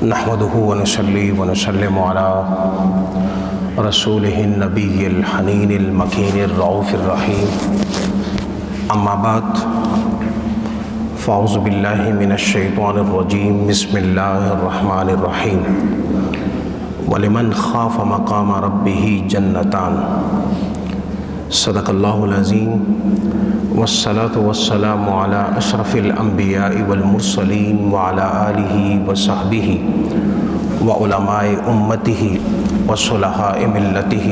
نحمده ونصلي ونسلم على رسوله النبي الحنين المكين الرؤوف الرحيم اما بعد فاعوذ بالله من الشيطان الرجيم بسم الله الرحمن الرحيم ولمن خاف مقام ربه جنتان صدق الله العظيم والصلاة والسلام على أشرف الأنبياء والمرسلين وعلى آله وصحبه وعلماء أمته وصلحاء ملته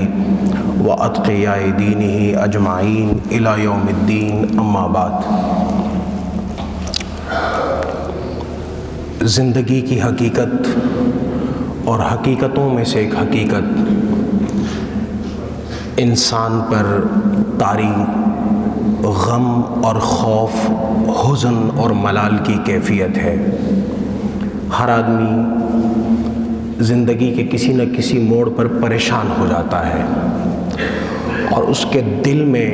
وأتقياء دينه أجمعين إلى يوم الدين أما بعد۔ زندگی کی حقیقت اور حقیقتوں میں سے ایک حقیقت انسان پر طاری غم اور خوف، حزن اور ملال کی کیفیت ہے۔ ہر آدمی زندگی کے کسی نہ کسی موڑ پر پریشان ہو جاتا ہے اور اس کے دل میں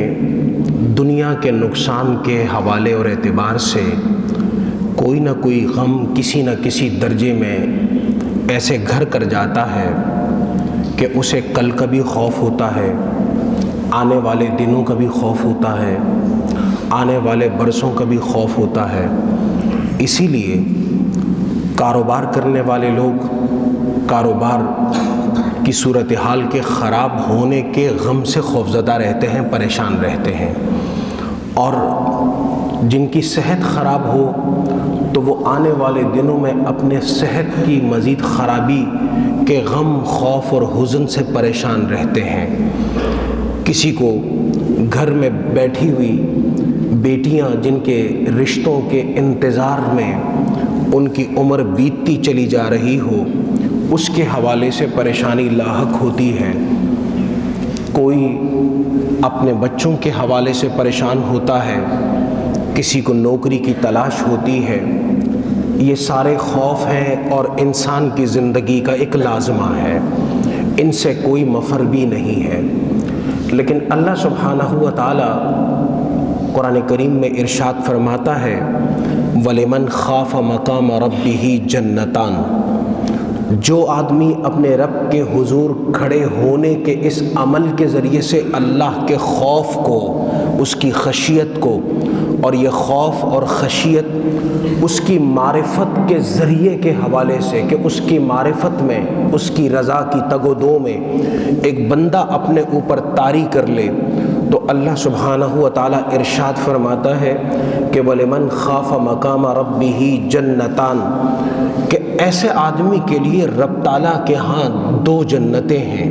دنیا کے نقصان کے حوالے اور اعتبار سے کوئی نہ کوئی غم کسی نہ کسی درجے میں ایسے گھر کر جاتا ہے کہ اسے کل کا بھی خوف ہوتا ہے، آنے والے دنوں کا بھی خوف ہوتا ہے، آنے والے برسوں کا بھی خوف ہوتا ہے۔ اسی لیے کاروبار کرنے والے لوگ کاروبار کی صورتحال کے خراب ہونے کے غم سے خوفزدہ رہتے ہیں، پریشان رہتے ہیں، اور جن کی صحت خراب ہو تو وہ آنے والے دنوں میں اپنے صحت کی مزید خرابی کے غم، خوف اور حزن سے پریشان رہتے ہیں۔ کسی کو گھر میں بیٹھی ہوئی بیٹیاں جن کے رشتوں کے انتظار میں ان کی عمر بیتتی چلی جا رہی ہو، اس کے حوالے سے پریشانی لاحق ہوتی ہے۔ کوئی اپنے بچوں کے حوالے سے پریشان ہوتا ہے، کسی کو نوکری کی تلاش ہوتی ہے۔ یہ سارے خوف ہیں اور انسان کی زندگی کا ایک لازمہ ہے، ان سے کوئی مفر بھی نہیں ہے۔ لیکن اللہ سبحانہ و تعالی قرآن کریم میں ارشاد فرماتا ہے وَلِمَنْ خَافَ مَقَامَ رَبِّهِ جَنَّتَانِ، جو آدمی اپنے رب کے حضور کھڑے ہونے کے اس عمل کے ذریعے سے اللہ کے خوف کو، اس کی خشیت کو، اور یہ خوف اور خشیت اس کی معرفت کے ذریعے کے حوالے سے کہ اس کی معرفت میں، اس کی رضا کی تگ و دو میں ایک بندہ اپنے اوپر طاری کر لے، تو اللہ سبحانہ و تعالیٰ ارشاد فرماتا ہے کہ وَلِمَنْ خَافَ مَقَامَ رَبِّهِ جَنَّتَانِ، کہ ایسے آدمی کے لیے رب تعالیٰ کے ہاں دو جنتیں ہیں،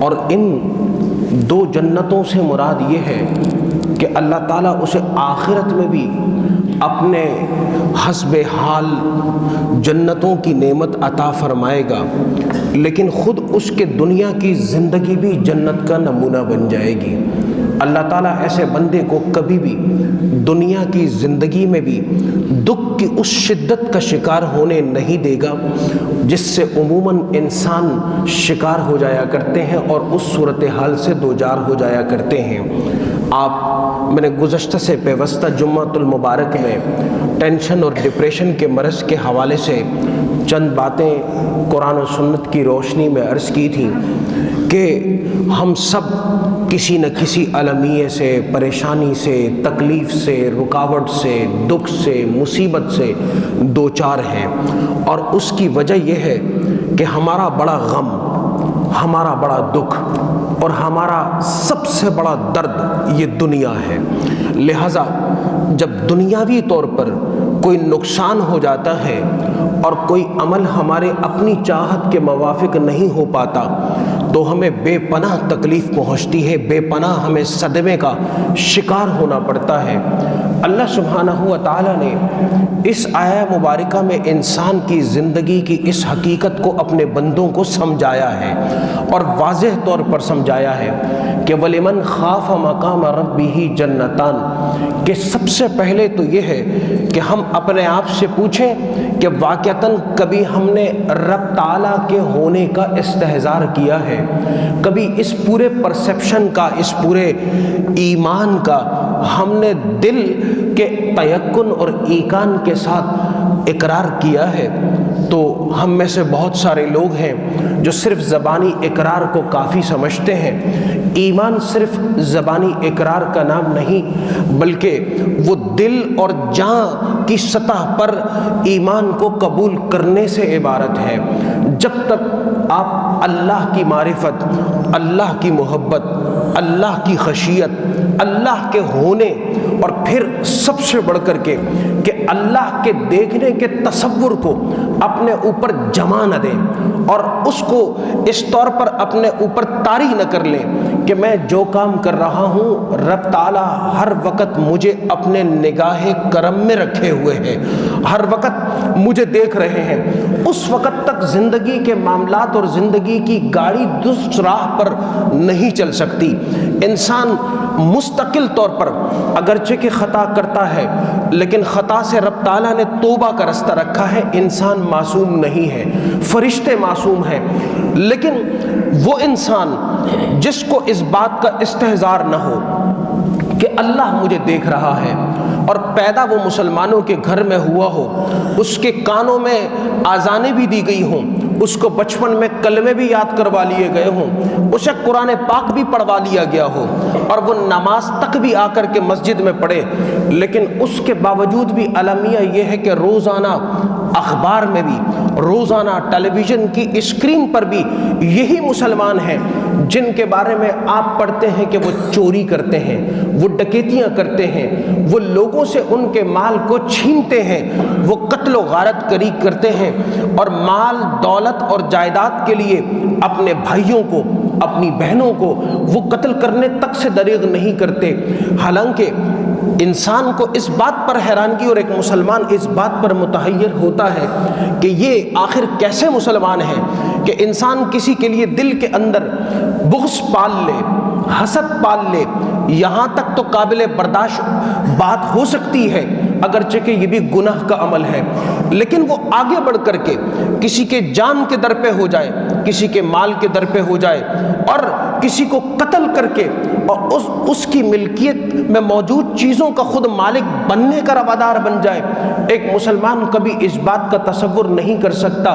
اور ان دو جنتوں سے مراد یہ ہے کہ اللہ تعالیٰ اسے آخرت میں بھی اپنے حسب حال جنتوں کی نعمت عطا فرمائے گا، لیکن خود اس کے دنیا کی زندگی بھی جنت کا نمونہ بن جائے گی۔ اللہ تعالیٰ ایسے بندے کو کبھی بھی دنیا کی زندگی میں بھی دکھ کی اس شدت کا شکار ہونے نہیں دے گا جس سے عموماً انسان شکار ہو جایا کرتے ہیں اور اس صورتحال سے دوچار ہو جایا کرتے ہیں۔ میں نے گزشتہ سے پیوستہ جمعۃ المبارک میں ٹینشن اور ڈپریشن کے مرض کے حوالے سے چند باتیں قرآن و سنت کی روشنی میں عرض کی تھیں کہ ہم سب کسی نہ کسی المیے سے، پریشانی سے، تکلیف سے، رکاوٹ سے، دکھ سے، مصیبت سے دوچار ہیں، اور اس کی وجہ یہ ہے کہ ہمارا بڑا غم، ہمارا بڑا دکھ اور ہمارا سب سے بڑا درد یہ دنیا ہے۔ لہٰذا جب دنیاوی طور پر کوئی نقصان ہو جاتا ہے اور کوئی عمل ہمارے اپنی چاہت کے موافق نہیں ہو پاتا تو ہمیں بے پناہ تکلیف پہنچتی ہے، بے پناہ ہمیں صدمے کا شکار ہونا پڑتا ہے۔ اللہ سبحانہ و تعالیٰ نے اس آیہ مبارکہ میں انسان کی زندگی کی اس حقیقت کو اپنے بندوں کو سمجھایا ہے اور واضح طور پر سمجھایا ہے کہ وَلِمَنْ خَافَ مَقَامَ رَبِّهِ جَنَّتَانِ، کہ سب سے پہلے تو یہ ہے کہ ہم اپنے آپ سے پوچھیں کہ واقعتاً کبھی ہم نے رب تعالیٰ کے ہونے کا استحضار کیا ہے؟ کبھی اس پورے پرسیپشن کا، اس پورے ایمان کا ہم نے دل کے تیقن اور ایقان کے ساتھ اقرار کیا ہے؟ تو ہم میں سے بہت سارے لوگ ہیں جو صرف زبانی اقرار کو کافی سمجھتے ہیں۔ ایمان صرف زبانی اقرار کا نام نہیں، بلکہ وہ دل اور جان کی سطح پر ایمان کو قبول کرنے سے عبارت ہے۔ جب تک آپ اللہ کی معرفت، اللہ کی محبت، اللہ کی خشیت، اللہ کے ہونے اور پھر سب سے بڑھ کر کے کہ اللہ کے دیکھنے کے تصور کو اپنے اوپر جمع نہ دیں اور اس کو اس طور پر اپنے اوپر طاری نہ کر لیں کہ میں جو کام کر رہا ہوں رب تعالیٰ ہر وقت مجھے اپنے نگاہ کرم میں رکھے ہوئے ہیں، ہر وقت مجھے دیکھ رہے ہیں، اس وقت تک زندگی کے معاملات اور زندگی کی گاڑی درست راہ پر نہیں چل سکتی۔ انسان مستقل طور پر اگرچہ کہ خطا کرتا ہے، لیکن خطا سے رب تعالیٰ نے توبہ کا رستہ رکھا ہے۔ انسان معصوم نہیں ہے، فرشتے معصوم ہیں، لیکن وہ انسان جس کو اس بات کا استحضار نہ ہو کہ اللہ مجھے دیکھ رہا ہے، اور پیدا وہ مسلمانوں کے گھر میں ہوا ہو، اس کے کانوں میں آذانیں بھی دی گئی ہوں، اس کو بچپن میں کلمے بھی یاد کروا لیے گئے ہوں، اسے قرآن پاک بھی پڑھوا لیا گیا ہو اور وہ نماز تک بھی آ کر کے مسجد میں پڑھے، لیکن اس کے باوجود بھی المیہ یہ ہے کہ روزانہ اخبار میں بھی، روزانہ ٹیلی ویژن کی اسکرین پر بھی یہی مسلمان ہیں جن کے بارے میں آپ پڑھتے ہیں کہ وہ چوری کرتے ہیں، وہ ڈکیتیاں کرتے ہیں، وہ لوگوں سے ان کے مال کو چھینتے ہیں، وہ قتل و غارت گری کرتے ہیں اور مال دولت اور جائیداد کے لیے اپنے بھائیوں کو، اپنی بہنوں کو وہ قتل کرنے تک سے دریغ نہیں کرتے۔ حالانکہ انسان کو اس بات پر حیرانگی اور ایک مسلمان اس بات پر متحیر ہوتا ہے کہ یہ آخر کیسے مسلمان ہیں کہ انسان کسی کے لیے دل کے اندر بغض پال لے، حسد پال لے، یہاں تک تو قابل برداشت بات ہو سکتی ہے اگرچہ کہ یہ بھی گناہ کا عمل ہے، لیکن وہ آگے بڑھ کر کے کسی کے جان کے در پہ ہو جائے، کسی کے مال کے در پہ ہو جائے اور کسی کو قتل کر کے اور اس کی ملکیت میں موجود چیزوں کا خود مالک بننے کا روادار بن جائے، ایک مسلمان کبھی اس بات کا تصور نہیں کر سکتا۔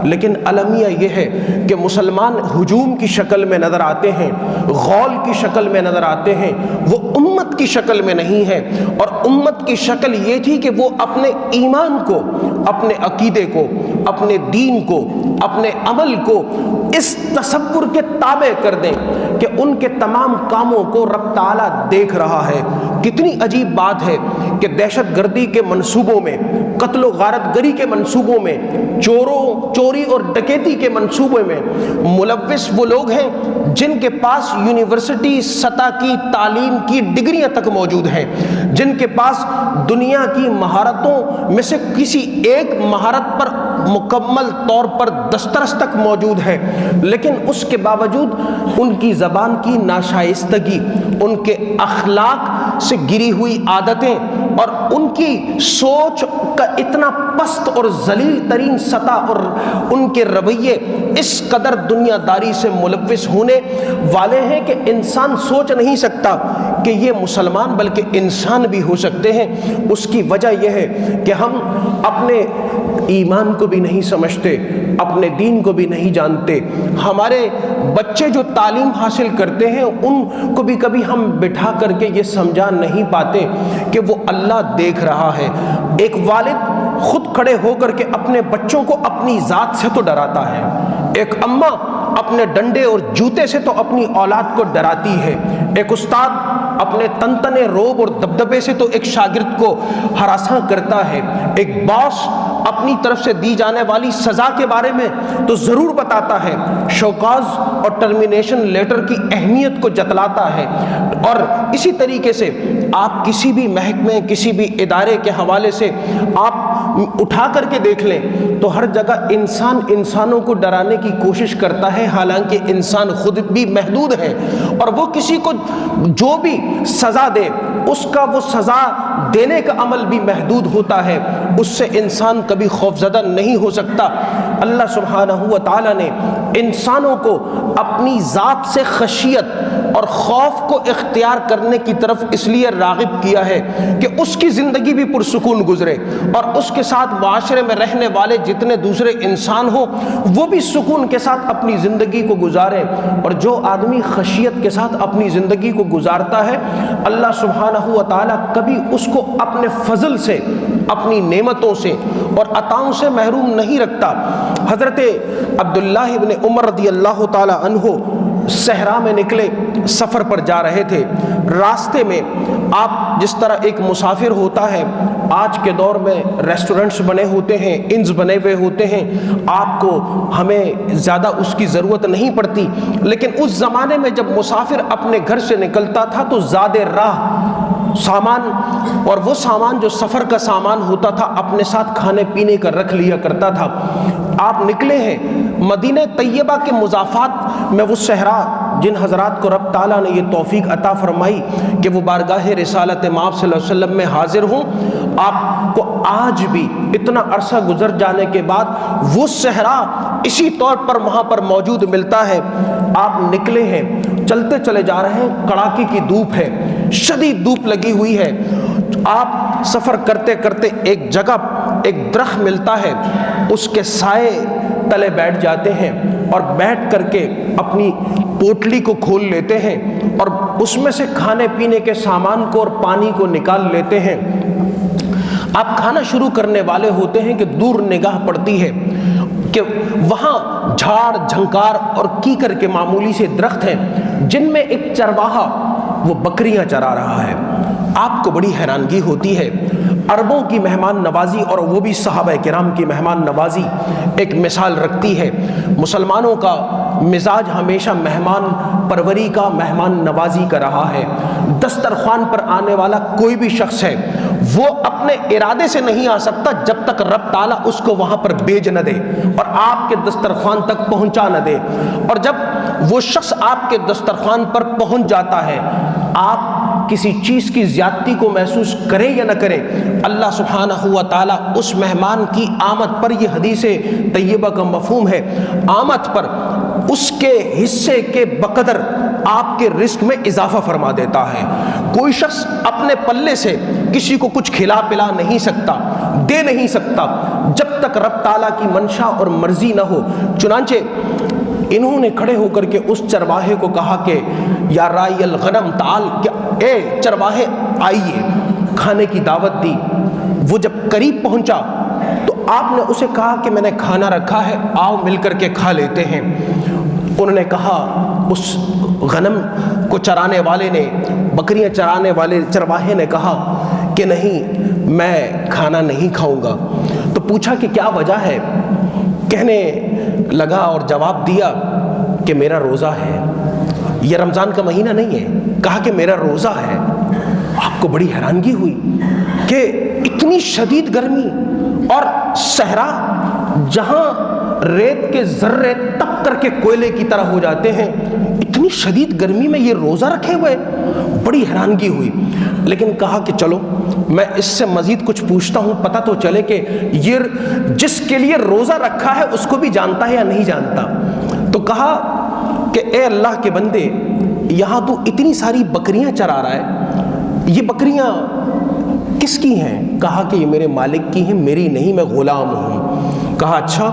لیکن المیہ یہ ہے کہ مسلمان ہجوم کی شکل میں نظر آتے ہیں، غول کی شکل میں نظر آتے ہیں، وہ امت کی شکل میں نہیں ہے، اور امت کی شکل یہ تھی کہ وہ اپنے ایمان کو، اپنے عقیدے کو، اپنے دین کو، اپنے عمل کو اس تصور کے تابع کر دیں کہ ان کے تمام کاموں کو رب تعالیٰ دیکھ رہا ہے۔ کتنی عجیب بات ہے کہ دہشت گردی کے منصوبوں میں، قتل و غارت گری کے منصوبوں میں، چوری اور ڈکیتی کے منصوبے میں ملوث وہ لوگ ہیں جن کے پاس یونیورسٹی سطح کی تعلیم کی ڈگریاں تک موجود ہیں، جن کے پاس دنیا کی مہارتوں میں سے کسی ایک مہارت پر مکمل طور پر دسترس تک موجود ہے، لیکن اس کے باوجود ان کی زبان کی ناشائستگی، ان کے اخلاق سے گری ہوئی عادتیں اور ان کی سوچ کا اتنا پست اور ذلیل ترین سطح اور ان کے رویے اس قدر دنیا داری سے ملوث ہونے والے ہیں کہ انسان سوچ نہیں سکتا کہ یہ مسلمان بلکہ انسان بھی ہو سکتے ہیں۔ اس کی وجہ یہ ہے کہ ہم اپنے ایمان کو بھی نہیں سمجھتے، اپنے دین کو بھی نہیں جانتے۔ ہمارے بچے جو تعلیم حاصل کرتے ہیں ان کو بھی کبھی ہم بٹھا کر کے یہ سمجھا نہیں پاتے کہ وہ اللہ دیکھ رہا ہے۔ ایک والد خود کھڑے ہو کر کے اپنے بچوں کو اپنی ذات سے تو ڈراتا ہے، ایک اماں اپنے ڈنڈے اور جوتے سے تو اپنی اولاد کو ڈراتی ہے، ایک استاد اپنے تنتنے روب اور دبدبے سے تو ایک شاگرد کو ہراساں کرتا ہے، ایک باس اپنی طرف سے دی جانے والی سزا کے بارے میں تو ضرور بتاتا ہے، شوکاز اور ٹرمینیشن لیٹر کی اہمیت کو جتلاتا ہے۔ اور اسی طریقے سے آپ کسی بھی محکمے، کسی بھی ادارے کے حوالے سے آپ اٹھا کر کے دیکھ لیں تو ہر جگہ انسان انسانوں کو ڈرانے کی کوشش کرتا ہے، حالانکہ انسان خود بھی محدود ہے، اور وہ کسی کو جو بھی سزا دے اس کا وہ سزا دینے کا عمل بھی محدود ہوتا ہے، اس سے انسان کبھی خوفزدہ نہیں ہو سکتا۔ اللہ سبحانہ و تعالیٰ نے انسانوں کو اپنی ذات سے خشیت اور خوف کو اختیار کرنے کی طرف اس لیے راغب کیا ہے کہ اس کی زندگی بھی پرسکون گزرے اور اس کے ساتھ معاشرے میں رہنے والے جتنے دوسرے انسان ہوں وہ بھی سکون کے ساتھ اپنی زندگی کو گزاریں. اور جو آدمی خشیت کے ساتھ اپنی زندگی کو گزارتا ہے اللہ سبحانہ و تعالیٰ کبھی اس کو اپنے فضل سے، اپنی نعمتوں سے اور عطاؤں سے محروم نہیں رکھتا. حضرت عبداللہ ابن عمر رضی اللہ تعالی عنہ صحرا میں نکلے، سفر پر جا رہے تھے. راستے میں آپ جس طرح ایک مسافر ہوتا ہے، آج کے دور میں ریسٹورنٹس بنے ہوتے ہیں، انز بنے ہوئے ہوتے ہیں، آپ کو ہمیں زیادہ اس کی ضرورت نہیں پڑتی، لیکن اس زمانے میں جب مسافر اپنے گھر سے نکلتا تھا تو زاد راہ سامان، اور وہ سامان جو سفر کا سامان ہوتا تھا اپنے ساتھ کھانے پینے کا رکھ لیا کرتا تھا. آپ نکلے ہیں مدینہ طیبہ کے مضافات میں، وہ صحرا جن حضرات کو رب تعالیٰ نے یہ توفیق عطا فرمائی کہ وہ بارگاہ رسالت مآب صلی اللہ علیہ وسلم میں حاضر ہوں، آپ کو آج بھی اتنا عرصہ گزر جانے کے بعد وہ صحرا اسی طور پر وہاں پر موجود ملتا ہے. آپ نکلے ہیں، چلتے چلے جا رہے ہیں، کڑاکی کی دھوپ ہے، شدید دھوپ لگی ہوئی ہے. آپ سفر کرتے کرتے ایک جگہ ایک درخت ملتا ہے، اس کے سائے تلے بیٹھ جاتے ہیں اور بیٹھ کر کے اپنی پوٹلی کو کھول لیتے ہیں اور اس میں سے کھانے پینے کے سامان کو اور پانی کو نکال لیتے ہیں. آپ کھانا شروع کرنے والے ہوتے ہیں کہ دور نگاہ پڑتی ہے کہ وہاں جھاڑ جھنکار اور کیکر کے معمولی سے درخت ہیں جن میں ایک چرواہا وہ بکریاں چرا رہا ہے. آپ کو بڑی حیرانگی ہوتی ہے. عربوں کی مہمان نوازی اور وہ بھی صحابہ کرام کی مہمان نوازی ایک مثال رکھتی ہے. مسلمانوں کا مزاج ہمیشہ مہمان پروری کا، مہمان نوازی کا رہا ہے. دسترخوان پر آنے والا کوئی بھی شخص ہے وہ اپنے ارادے سے نہیں آ سکتا جب تک رب تعالیٰ اس کو وہاں پر بھیج نہ دے اور آپ کے دسترخوان تک پہنچا نہ دے. اور جب وہ شخص آپ کے دسترخوان پر پہنچ جاتا ہے، آپ کسی چیز کی زیادتی کو محسوس کریں یا نہ کریں، اللہ سبحانہ و تعالیٰ اس مہمان کی آمد پر، یہ حدیث طیبہ کا مفہوم ہے، آمد پر اس کے حصے کے بقدر آپ کے رزق میں اضافہ فرما دیتا ہے. کوئی شخص اپنے پلے سے کسی کو کچھ کھلا پلا نہیں سکتا، دے نہیں سکتا جب تک رب تعالیٰ کی منشا اور مرضی نہ ہو. چنانچہ انہوں نے کھڑے ہو کر کے اس چرواہے کو کہا کہ یا رائی الغنم تعال، کہ اے چرواہے آئیے، کھانے کی دعوت دی. وہ جب قریب پہنچا تو آپ نے اسے کہا کہ میں نے کھانا رکھا ہے، آؤ مل کر کے کھا لیتے ہیں. انہوں نے کہا، اس غنم کو چرانے والے نے، بکریاں چرانے والے چرواہے نے کہا کہ نہیں، میں کھانا نہیں کھاؤں گا. تو پوچھا کہ کیا وجہ ہے؟ کہنے لگا اور جواب دیا کہ میرا روزہ ہے، یہ رمضان کا مہینہ نہیں ہے. کہا کہ میرا روزہ ہے. آپ کو بڑی حیرانگی ہوئی کہ اتنی شدید گرمی اور صحرا جہاں ریت کے ذرے تپ کر کے کوئلے کی طرح ہو جاتے ہیں، اتنی شدید گرمی میں یہ روزہ رکھے ہوئے، بڑی حیرانگی ہوئی. لیکن کہا کہ چلو میں اس سے مزید کچھ پوچھتا ہوں، پتہ تو چلے کہ یہ جس کے لیے روزہ رکھا ہے اس کو بھی جانتا ہے یا نہیں جانتا. تو کہا کہ اے اللہ کے بندے، یہاں تو اتنی ساری بکریاں چرا رہا ہے، یہ بکریاں کس کی ہیں؟ کہا کہ یہ میرے مالک کی ہیں، میری نہیں، میں غلام ہوں. کہا اچھا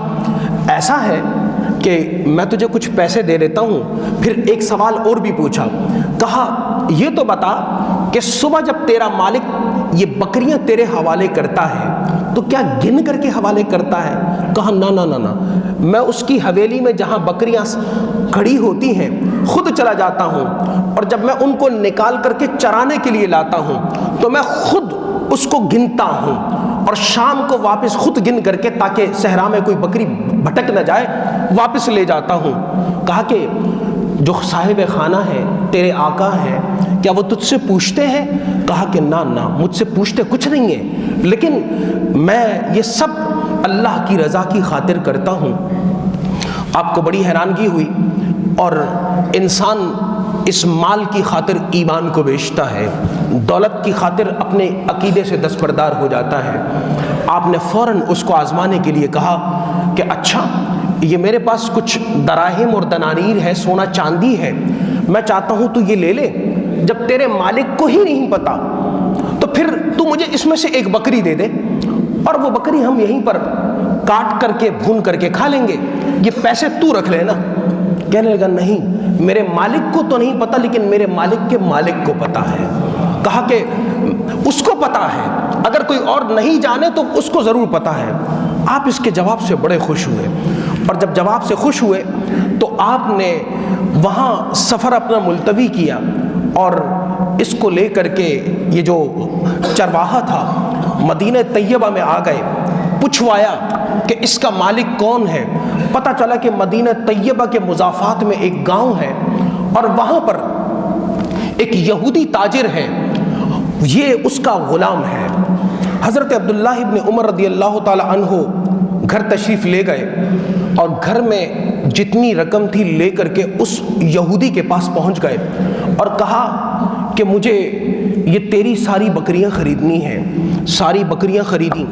ایسا ہے کہ میں تجھے کچھ پیسے دے دیتا ہوں. پھر ایک سوال اور بھی پوچھا. کہا یہ تو بتا کہ صبح جب تیرا مالک یہ بکریاں تیرے حوالے کرتا ہے تو کیا گن کر کے حوالے کرتا ہے؟ کہا نہ، میں اس کی حویلی میں جہاں بکریاں کھڑی ہوتی ہیں خود چلا جاتا ہوں، اور جب میں ان کو نکال کر کے چرانے کے لیے لاتا ہوں تو میں خود اس کو گنتا ہوں اور شام کو واپس خود گن کر کے، تاکہ صحرا میں کوئی بکری بھٹک نہ جائے، واپس لے جاتا ہوں. کہا کہ جو صاحب خانہ ہے، تیرے آقا ہیں، کیا وہ تجھ سے پوچھتے ہیں؟ کہا کہ نہ، مجھ سے پوچھتے کچھ نہیں ہے، لیکن میں یہ سب اللہ کی رضا کی خاطر کرتا ہوں. آپ کو بڑی حیرانگی ہوئی. اور انسان اس مال کی خاطر ایمان کو بیچتا ہے، دولت کی خاطر اپنے عقیدے سے دستبردار ہو جاتا ہے. آپ نے فوراً اس کو آزمانے کے لیے کہا کہ اچھا یہ میرے پاس کچھ دراہم اور دنانیر ہے، سونا چاندی ہے، میں چاہتا ہوں تو یہ لے لے، جب تیرے مالک کو ہی نہیں پتا تو پھر تو مجھے اس میں سے ایک بکری دے دے اور وہ بکری ہم یہیں پر کاٹ کر کے بھون کر کے کھا لیں گے، یہ پیسے تو رکھ لینا۔ کہنے لگا نہیں، میرے مالک کو تو نہیں پتا لیکن میرے مالک کے مالک کو پتا ہے۔ کہا کہ اس کو پتا ہے، اگر کوئی اور نہیں جانے تو اس کو ضرور پتا ہے۔ آپ اس کے جواب سے بڑے خوش ہوئے، اور جب جواب سے خوش ہوئے تو آپ نے وہاں سفر اپنا ملتوی کیا اور اس کو لے کر کے یہ جو چرواہا تھا مدینہ طیبہ میں آ گئے، پوچھوایا کہ اس کا مالک کون ہے۔ پتہ چلا کہ مدینہ طیبہ کے مضافات میں ایک گاؤں ہے اور وہاں پر ایک یہودی تاجر ہے، یہ اس کا غلام ہے۔ حضرت عبداللہ ابن عمر رضی اللہ تعالی عنہ گھر تشریف لے گئے اور گھر میں جتنی رقم تھی لے کر کے اس یہودی کے پاس پہنچ گئے اور کہا کہ مجھے یہ تیری ساری بکریاں خریدنی ہیں۔ ساری بکریاں خریدیں،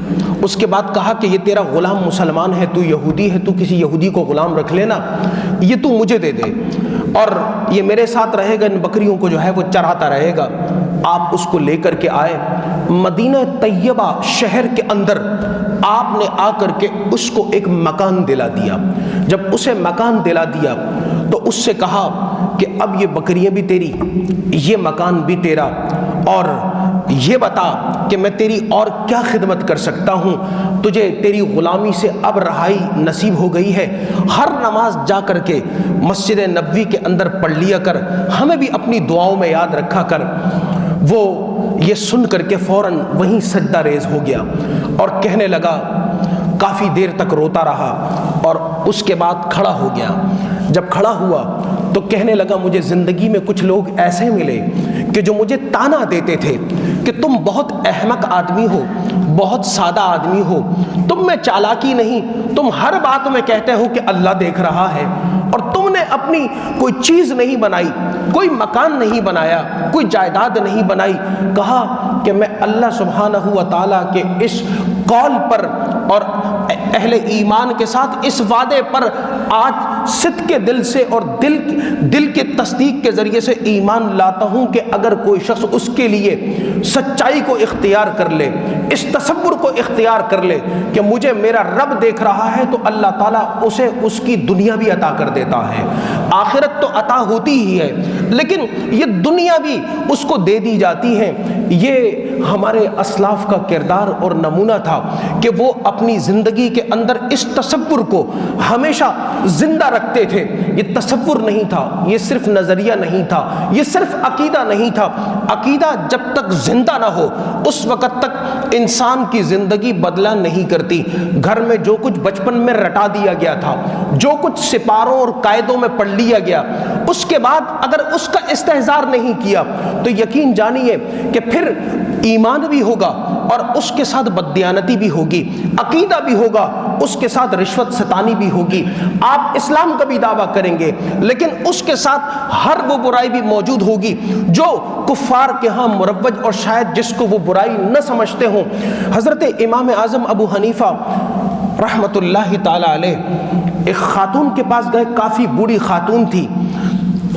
اس کے بعد کہا کہ یہ تیرا غلام مسلمان ہے، تو یہودی ہے، تو کسی یہودی کو غلام رکھ لینا، یہ تو مجھے دے دے اور یہ میرے ساتھ رہے گا، ان بکریوں کو جو ہے وہ چراتا رہے گا۔ آپ اس کو لے کر کے آئے مدینہ طیبہ شہر کے اندر، آپ نے آ کر کے اس کو ایک مکان دلا دیا۔ جب اسے مکان دلا دیا تو اس سے کہا کہ اب یہ بکریاں بھی تیری، یہ مکان بھی تیرا، اور یہ بتا کہ میں تیری اور کیا خدمت کر سکتا ہوں، تجھے تیری غلامی سے اب رہائی نصیب ہو گئی ہے، ہر نماز جا کر کے مسجد نبوی کے اندر پڑھ لیا کر، ہمیں بھی اپنی دعاؤں میں یاد رکھا کر۔ وہ یہ سن کر کے فوراً وہیں سجدہ ریز ہو گیا اور کہنے لگا، کافی دیر تک روتا رہا اور اس کے بعد کھڑا ہو گیا۔ جب کھڑا ہوا تو کہنے لگا، مجھے زندگی میں کچھ لوگ ایسے ملے کہ جو مجھے تانا دیتے تھے کہ تم بہت احمق آدمی ہو، بہت سادہ آدمی ہو، تم میں چالاکی نہیں، تم ہر بات میں کہتے ہو کہ اللہ دیکھ رہا ہے، اور تم نے اپنی کوئی چیز نہیں بنائی، کوئی مکان نہیں بنایا، کوئی جائیداد نہیں بنائی۔ کہا کہ میں اللہ سبحانہ و تعالیٰ کے اس قول پر اور اہل ایمان کے ساتھ اس وعدے پر آج صدق کے دل سے اور دل کے تصدیق کے ذریعے سے ایمان لاتا ہوں کہ اگر کوئی شخص اس کے لیے سچائی کو اختیار کر لے، اس تصور کو اختیار کر لے کہ مجھے میرا رب دیکھ رہا ہے، تو اللہ تعالیٰ اسے اس کی دنیا بھی عطا کر دیتا ہے۔ آخرت تو عطا ہوتی ہی ہے لیکن یہ دنیا بھی اس کو دے دی جاتی ہے۔ یہ ہمارے اسلاف کا کردار اور نمونہ تھا کہ وہ اپنی زندگی کے اندر اس تصور کو ہمیشہ زندہ رکھتے تھے۔ یہ تصور نہیں تھا، یہ صرف نظریہ نہیں تھا، یہ صرف عقیدہ نہیں تھا۔ عقیدہ جب تک زندہ نہ ہو اس وقت تک انسان کی زندگی بدلا نہیں کرتی۔ گھر میں جو کچھ بچپن میں رٹا دیا گیا تھا، جو کچھ سپاروں اور قاعدوں میں پڑھ لیا گیا، اس کے بعد اگر اس کا استحضار نہیں کیا تو یقین جانیے کہ پھر ایمان بھی ہوگا اور اس کے ساتھ بددیانتی بھی ہوگی، عقیدہ بھی ہوگا، اس کے ساتھ رشوت ستانی بھی ہوگی۔ آپ اسلام کا بھی دعویٰ کریں گے لیکن اس کے ساتھ ہر وہ برائی بھی موجود ہوگی جو کفار کے ہاں مروج اور شاید جس کو وہ برائی نہ سمجھتے ہوں۔ حضرت امام اعظم ابو حنیفہ رحمۃ اللہ تعالی علیہ ایک خاتون کے پاس گئے، کافی بوڑھی خاتون تھی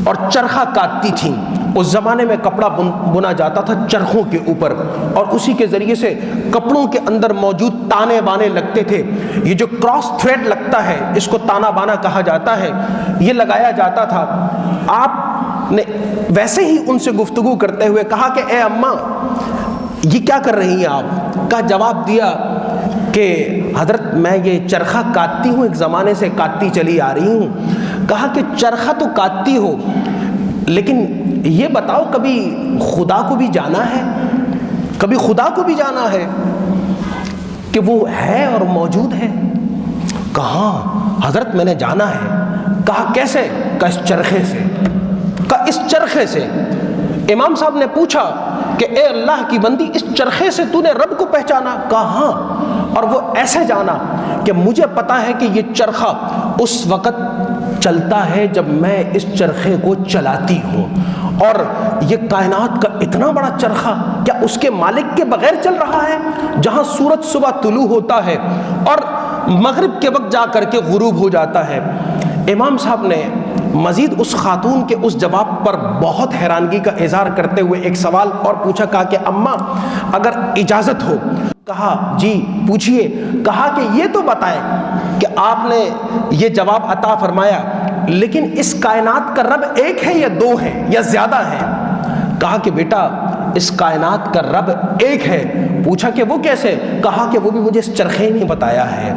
اور چرخہ کاٹتی تھی۔ اس زمانے میں کپڑا بنا جاتا تھا چرخوں کے اوپر اور اسی کے ذریعے سے کپڑوں کے اندر موجود تانے بانے لگتے تھے۔ یہ جو کراس تھریڈ لگتا ہے اس کو تانا بانا کہا جاتا ہے، یہ لگایا جاتا تھا۔ آپ نے ویسے ہی ان سے گفتگو کرتے ہوئے کہا کہ اے اماں یہ کیا کر رہی ہیں آپ؟ کا جواب دیا کہ حضرت میں یہ چرخہ کاٹتی ہوں، ایک زمانے سے کاٹتی چلی آ رہی ہوں۔ کہا کہ چرخہ تو کاٹتی ہو لیکن یہ بتاؤ کبھی خدا کو بھی جانا ہے؟ کبھی خدا کو بھی جانا ہے کہ وہ ہے اور موجود ہے؟ کہاں حضرت میں نے جانا ہے۔ کہا کیسے؟ کہا اس چرخے سے۔ کہا اس چرخے سے؟ امام صاحب نے پوچھا کہ اے اللہ کی بندی اس چرخے سے تو نے رب کو پہچانا؟ کہا ہاں، اور وہ ایسے جانا کہ مجھے پتا ہے کہ یہ چرخہ اس وقت چلتا ہے جب میں اس چرخے کو چلاتی ہوں، اور یہ کائنات کا اتنا بڑا چرخہ کیا اس کے مالک کے بغیر چل رہا ہے؟ جہاں سورج صبح طلوع ہوتا ہے اور مغرب کے وقت جا کر کے غروب ہو جاتا ہے۔ امام صاحب نے مزید اس خاتون کے اس جواب پر بہت حیرانگی کا اظہار کرتے ہوئے ایک سوال اور پوچھا، کہا کہ اماں اگر اجازت ہو۔ کہا جی پوچھئے۔ کہا کہ یہ تو بتائیں کہ آپ نے یہ جواب عطا فرمایا، لیکن اس کائنات کا رب ایک ہے یا دو ہے یا زیادہ ہے؟ کہا کہ بیٹا اس کائنات کا رب ایک ہے۔ پوچھا کہ وہ کیسے؟ کہا کہ وہ بھی مجھے اس چرخے نے بتایا ہے۔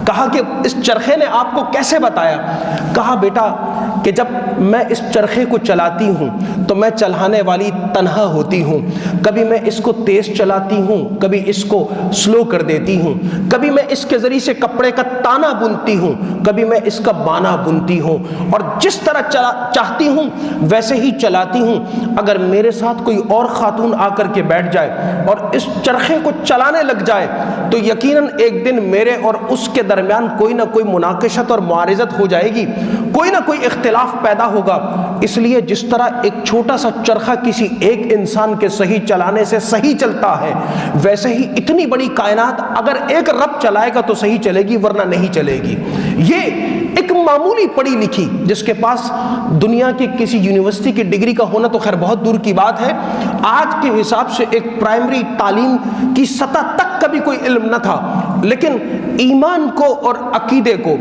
کہا کہ اس چرخے نے آپ کو کیسے بتایا؟ کہا بیٹا کہ جب میں اس چرخے کو چلاتی ہوں تو میں چلانے والی تنہا ہوتی ہوں، کبھی میں اس کو تیز چلاتی ہوں، کبھی اس کو سلو کر دیتی ہوں، کبھی میں اس کے ذریعے سے کپڑے کا تانا بنتی ہوں، کبھی میں اس کا بانا بنتی ہوں، اور جس طرح چاہتی ہوں ویسے ہی چلاتی ہوں۔ اگر میرے ساتھ کوئی اور خاتون آ کر کے بیٹھ جائے اور اس چرخے کو چلانے لگ جائے تو یقیناً ایک دن میرے اور اس کے درمیان کوئی نہ کوئی مناقشت اور معارضت ہو جائے گی، کوئی نہ کوئی اختلاف پیدا ہوگا۔ اس لیے جس طرح ایک چھوٹا سا چرخہ کسی ایک انسان کے صحیح چلانے سے صحیح چلتا ہے، ویسے ہی اتنی بڑی کائنات اگر ایک رب چلائے گا تو صحیح چلے گی، ورنہ نہیں چلے گی۔ یہ ایک معمولی پڑھی لکھی جس کے پاس دنیا کی کسی یونیورسٹی کی ڈگری کا ہونا تو خیر بہت دور کی بات ہے، آج کے حساب سے ایک پرائمری تعلیم کی سطح تک کا بھی کوئی علم نہ تھا، لیکن ایمان کو اور عقیدے کو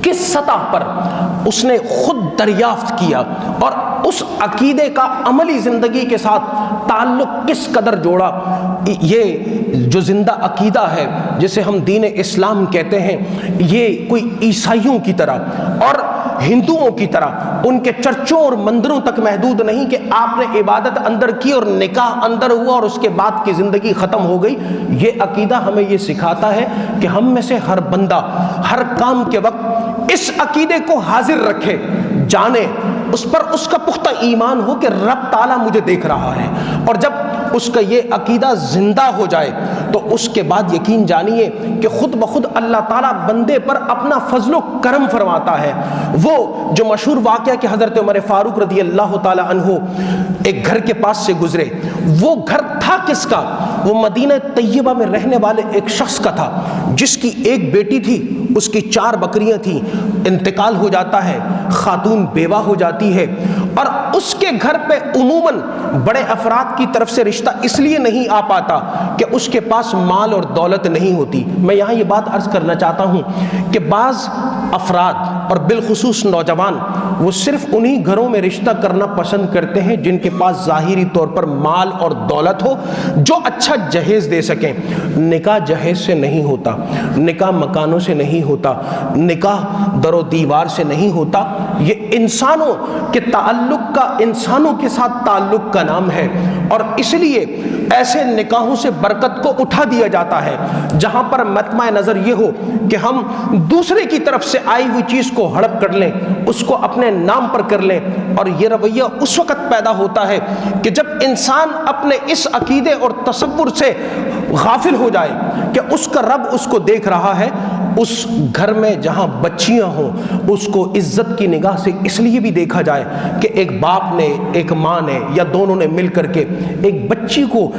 کس سطح پر اس نے خود دریافت کیا اور اس عقیدے کا عملی زندگی کے ساتھ تعلق کس قدر جوڑا۔ یہ جو زندہ عقیدہ ہے جسے ہم دین اسلام کہتے ہیں، یہ کوئی عیسائیوں کی طرح اور ہندوؤں کی طرح ان کے چرچوں اور مندروں تک محدود نہیں کہ آپ نے عبادت اندر کی اور نکاح اندر ہوا اور اس کے بعد کی زندگی ختم ہو گئی۔ یہ عقیدہ ہمیں یہ سکھاتا ہے کہ ہم میں سے ہر بندہ ہر کام کے وقت اس عقیدے کو حاضر رکھے، جانے، اس پر اس کا پختہ ایمان ہو کہ رب تعالیٰ مجھے دیکھ رہا ہے، اور جب اس کا یہ عقیدہ زندہ ہو جائے تو اس کے بعد یقین جانیے کہ خود بخود اللہ تعالیٰ بندے پر اپنا فضل و کرم فرماتا ہے۔ وہ جو مشہور واقعہ کہ حضرت عمر فاروق رضی اللہ تعالیٰ عنہ ایک گھر کے پاس سے گزرے، وہ گھر تھا کس کا؟ وہ مدینہ طیبہ میں رہنے والے ایک شخص کا تھا جس کی ایک بیٹی تھی، اس کی 4 بکریاں تھیں، انتقال ہو جاتا ہے، خاتون بیوہ ہو جاتی ہے، اور اس کے گھر پہ عموماً بڑے افراد کی طرف سے رشتہ اس لیے نہیں آ پاتا کہ اس کے پاس مال اور دولت نہیں ہوتی۔ میں یہاں یہ بات عرض کرنا چاہتا ہوں کہ بعض افراد اور بالخصوص نوجوان وہ صرف انہی گھروں میں رشتہ کرنا پسند کرتے ہیں جن کے پاس ظاہری طور پر مال اور دولت ہو، جو اچھا جہیز دے سکیں۔ نکاح جہیز سے نہیں ہوتا، نکاح مکانوں سے نہیں ہوتا، نکاح در و دیوار سے نہیں ہوتا، یہ انسانوں کے تعلق کا، انسانوں کے ساتھ تعلق کا نام ہے، اور اس لیے ایسے نکاحوں سے برکت کو اٹھا دیا جاتا ہے جہاں پر مطمع نظر یہ ہو کہ ہم دوسرے کی طرف سے آئی ہوئی چیز کو ہڑپ کر لیں، اس کو اپنے نام پر کر لیں۔ اور یہ رویہ اس وقت پیدا ہوتا ہے کہ جب انسان اپنے اس عقیدے اور تصور سے غافل ہو جائے کہ اس کا رب اس کو دیکھ رہا ہے۔ اس گھر میں جہاں بچیاں ہوں اس کو عزت کی نگاہ سے اس لیے بھی دیکھا جائے کہ ایک باپ نے، ایک ماں نے یا دونوں نے مل کر کے ایک بچی کو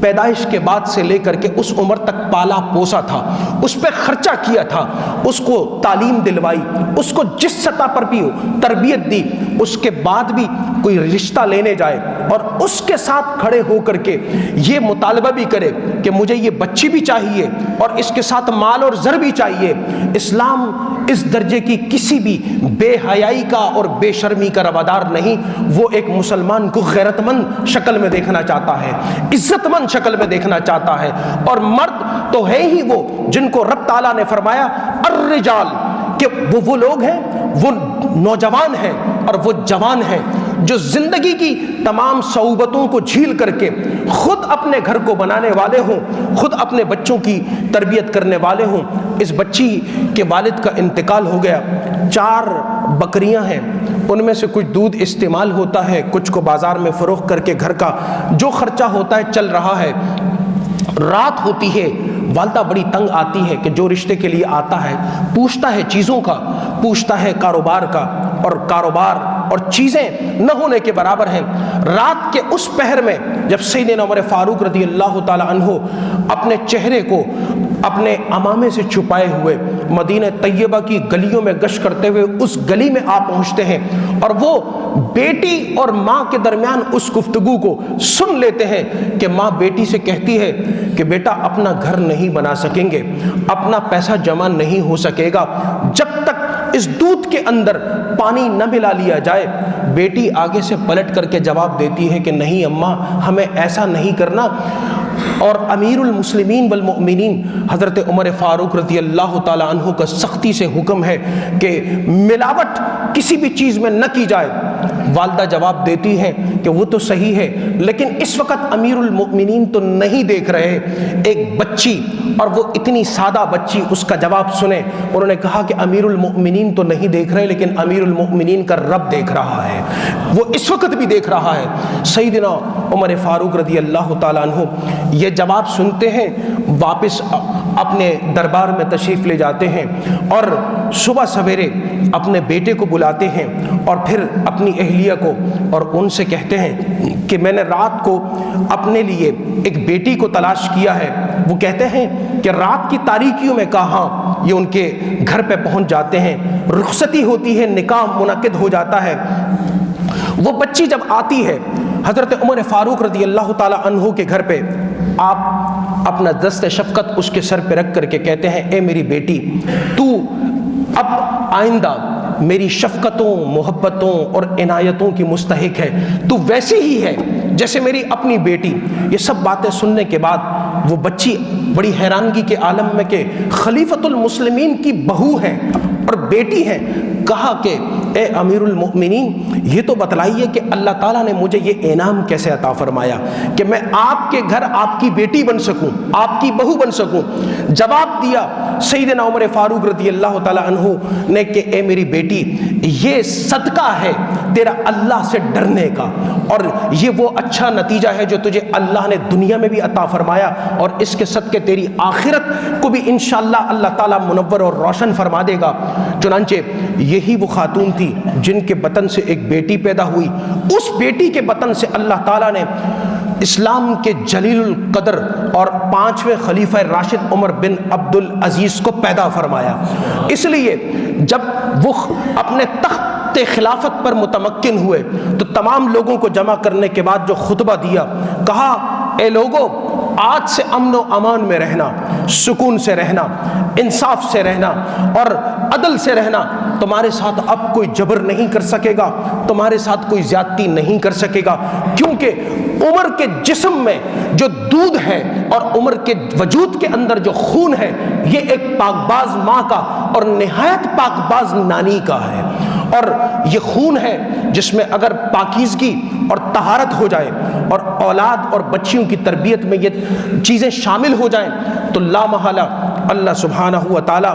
پیدائش کے بعد سے لے کر کے اس عمر تک پالا پوسا تھا، اس پہ خرچہ کیا تھا، اس کو تعلیم دلوائی، اس کو جس سطح پر بھی تربیت دی، اس کے بعد بھی کوئی رشتہ لینے جائے اور اس کے ساتھ کھڑے ہو کر کے یہ مطالبہ بھی کرے کہ مجھے یہ بچی بھی چاہیے اور اس کے ساتھ مال اور زر بھی چاہیے۔ اسلام اس درجے کی کسی بھی بے حیائی کا اور بے شرمی کا روادار نہیں۔ وہ ایک مسلمان کو غیرت مند شکل میں دیکھنا چاہتا ہے، عزت مند شکل میں دیکھنا چاہتا ہے، اور مرد تو ہے ہی وہ جن کو رب تعالیٰ نے فرمایا الرجال، کہ وہ لوگ ہیں، وہ نوجوان ہیں اور وہ جوان ہیں جو زندگی کی تمام صعوبتوں کو جھیل کر کے خود اپنے گھر کو بنانے والے ہوں، خود اپنے بچوں کی تربیت کرنے والے ہوں۔ اس بچی کے والد کا انتقال ہو گیا، 4 بکریاں ہیں، ان میں سے کچھ دودھ استعمال ہوتا ہے، کچھ کو بازار میں فروخت کر کے گھر کا جو خرچہ ہوتا ہے چل رہا ہے۔ رات ہوتی ہے، والدہ بڑی تنگ آتی ہے کہ جو رشتے کے لیے آتا ہے پوچھتا ہے چیزوں کا، پوچھتا ہے کاروبار کا، اور کاروبار اور چیزیں نہ ہونے کے برابر ہیں۔ رات کے اس پہر میں جب سیدنا عمر فاروق رضی اللہ تعالی عنہ اپنے چہرے کو اپنے عمامے سے چھپائے ہوئے مدینہ طیبہ کی گلیوں میں گشت کرتے ہوئے اس گلی میں آ پہنچتے ہیں اور وہ بیٹی اور ماں کے درمیان اس گفتگو کو سن لیتے ہیں کہ ماں بیٹی سے کہتی ہے کہ بیٹا اپنا گھر نہیں بنا سکیں گے، اپنا پیسہ جمع نہیں ہو سکے گا جب تک اس دودھ کے اندر پانی نہ ملا لیا جائے۔ بیٹی آگے سے پلٹ کر کے جواب دیتی ہے کہ نہیں اماں، ہمیں ایسا نہیں کرنا۔ اور امیر المسلمین والمؤمنین حضرت عمر فاروق رضی اللہ تعالی عنہ کا سختی سے حکم ہے کہ ملاوٹ کسی بھی چیز میں نہ کی جائے۔ والدہ جواب دیتی ہے کہ وہ تو صحیح ہے، لیکن اس وقت امیر المؤمنین تو نہیں دیکھ رہے۔ ایک بچی، اور وہ اتنی سادہ بچی، اس کا جواب سنیں۔ انہوں نے کہا کہ امیر المؤمنین تو نہیں دیکھ رہے، لیکن امیر المؤمنین کا رب دیکھ رہا ہے، وہ اس وقت بھی دیکھ رہا ہے۔ سیدنا عمر فاروق رضی اللہ تعالیٰ عنہ یہ جواب سنتے ہیں، واپس اپنے دربار میں تشریف لے جاتے ہیں اور صبح سویرے اپنے بیٹے کو بلاتے ہیں اور پھر اپنی اہلیہ کو، اور ان سے کہتے ہیں کہ میں نے رات کو اپنے لیے ایک بیٹی کو تلاش کیا ہے۔ وہ کہتے ہیں کہ رات کی تاریکیوں میں کہاں یہ ان کے گھر پہ پہنچ جاتے ہیں، رخصتی ہوتی ہے، نکاح منعقد ہو جاتا ہے۔ وہ بچی جب آتی ہے حضرت عمر فاروق رضی اللہ تعالی عنہ کے گھر پہ، آپ اپنا دست شفقت اس کے سر پہ رکھ کر کے کہتے ہیں اے میری بیٹی، تو اب آئندہ میری شفقتوں، محبتوں اور عنایتوں کی مستحق ہے، تو ویسی ہی ہے جیسے میری اپنی بیٹی۔ یہ سب باتیں سننے کے بعد وہ بچی بڑی حیرانگی کے عالم میں کہ خلیفۃ المسلمین کی بہو ہے اور بیٹی ہے۔ کہا کہ اے امیر المؤمنین، یہ تو بتلائیے کہ اللہ تعالیٰ نے مجھے یہ انعام کیسے عطا فرمایا کہ میں آپ کے گھر آپ کی بیٹی بن سکوں، آپ کی بہو بن سکوں۔ جواب دیا سیدنا عمر فاروق رضی اللہ تعالیٰ عنہ نے کہ اے میری بیٹی، یہ صدقہ ہے تیرا اللہ سے ڈرنے کا، اور یہ وہ اچھا نتیجہ ہے جو تجھے اللہ نے دنیا میں بھی عطا فرمایا، اور اس کے صدقے تیری آخرت کو بھی انشاءاللہ اللہ تعالیٰ منور اور روشن فرما دے گا۔ چنانچہ یہی وہ خاتون تھی جن کے بطن سے ایک بیٹی پیدا ہوئی۔ اس بیٹی کے بطن سے اللہ تعالیٰ نے اسلام کے جلیل القدر اور 5ویں خلیفہ راشد عمر بن عبد العزیز کو پیدا فرمایا۔ اس لیے جب وہ اپنے تخت خلافت پر متمکن ہوئے تو تمام لوگوں کو جمع کرنے کے بعد جو خطبہ دیا، کہا اے لوگو، آج سے امن و امان میں رہنا، سکون سے رہنا، انصاف سے رہنا اور عدل سے رہنا۔ تمہارے ساتھ اب کوئی جبر نہیں کر سکے گا، تمہارے ساتھ کوئی زیادتی نہیں کر سکے گا، کیونکہ عمر کے جسم میں جو دودھ ہے اور عمر کے وجود کے اندر جو خون ہے، یہ ایک پاک باز ماں کا اور نہایت پاک باز نانی کا ہے، اور یہ خون ہے جس میں اگر پاکیزگی اور طہارت ہو جائے اور اولاد اور بچیوں کی تربیت میں یہ چیزیں شامل ہو جائیں تو لا محالہ اللہ سبحانہ و تعالیٰ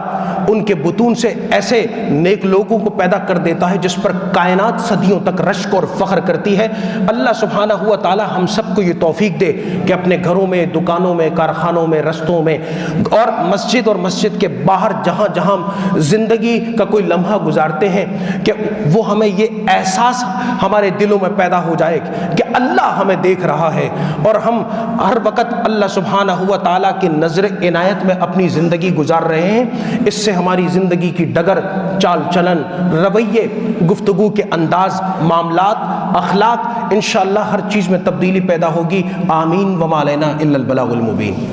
ان کے بطون سے ایسے نیک لوگوں کو پیدا کر دیتا ہے جس پر کائنات صدیوں تک رشک اور فخر کرتی ہے۔ اللہ سبحانہ و تعالیٰ ہم سب کو یہ توفیق دے کہ اپنے گھروں میں، دکانوں میں، کارخانوں میں، رستوں میں اور مسجد کے باہر جہاں جہاں زندگی کا کوئی لمحہ گزارتے ہیں کہ وہ ہمیں یہ احساس ہمارے دلوں میں پیدا ہو جائے کہ اللہ ہمیں دیکھ رہا ہے اور ہم ہر وقت اللہ سبحانہ و تعالیٰ کی نظر عنایت میں اپنی زندگی گزار رہے ہیں۔ اس سے ہماری زندگی کی ڈگر، چال چلن، رویے، گفتگو کے انداز، معاملات، اخلاق، انشاءاللہ ہر چیز میں تبدیلی پیدا ہوگی۔ آمین وما علینا الا البلاغ المبین۔